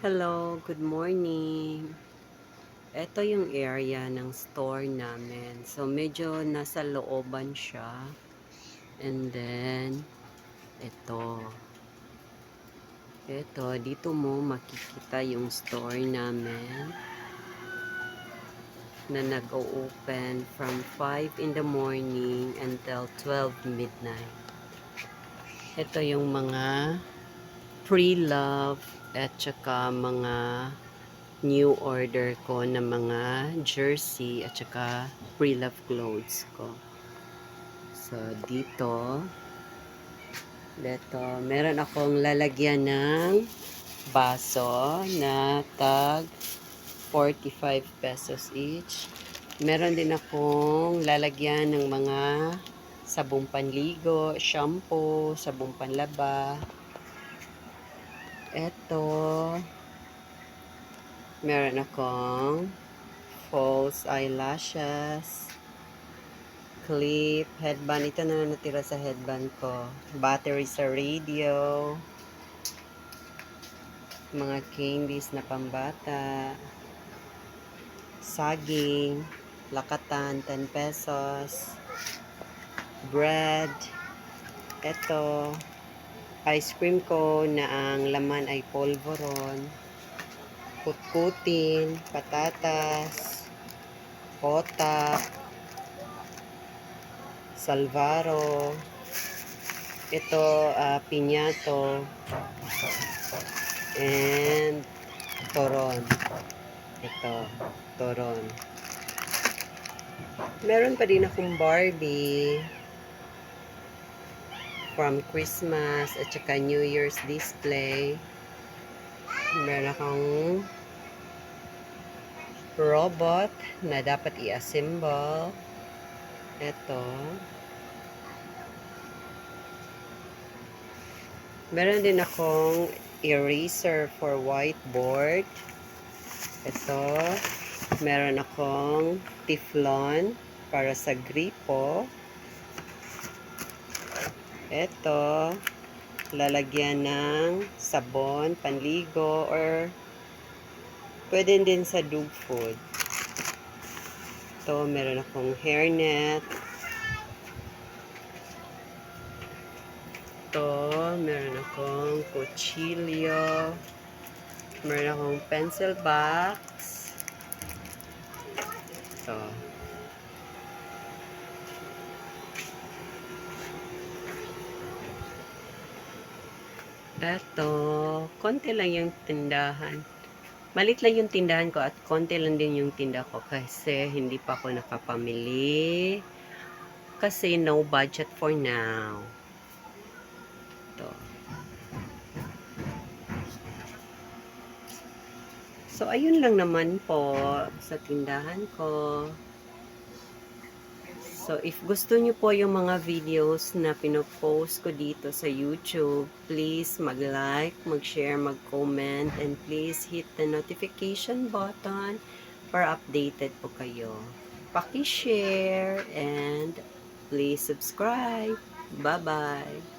Hello, good morning. Ito yung area ng store namin. So, medyo nasa looban siya. And then, ito. Dito mo makikita yung store namin na nag-o-open from 5 in the morning until 12 midnight. Ito yung mga pre-love at saka mga new order ko na mga jersey at saka pre-love clothes ko. So, meron akong lalagyan ng baso na tag 45 pesos each. Meron din akong lalagyan ng mga sabong panligo, shampoo, sabong panlaba. Ito, meron akong false eyelashes, clip, headband. Ito na natira sa headband ko. Battery sa radio, mga candies na pambata, saging, lakatan, 10 pesos, bread, ito, ice cream ko na ang laman ay polvoron, kutkutin, patatas, kotak, salvaro, ito, pinyato, and toron. Ito, toron. Meron pa din akong Barbie from Christmas at saka New Year's display. Meron akong robot na dapat i-assemble. Ito. Meron din akong eraser for whiteboard. Ito. Meron akong Teflon para sa gripo. Ito. Lalagyan ng sabon, panligo, or pwede din sa dog food. Ito, meron akong hairnet. Ito, meron akong kutsilyo. Meron akong pencil box. Ito. Ito, konti lang yung tindahan. Malit lang yung tindahan ko at konti lang din yung tinda ko kasi hindi pa ako nakapamili. Kasi no budget for now. Ito. So, ayun lang naman po sa tindahan ko. So, if gusto nyo po yung mga videos na pinopost ko dito sa YouTube, please mag-like, mag-share, mag-comment, and please hit the notification button para updated po kayo. Paki-share and please subscribe. Bye-bye!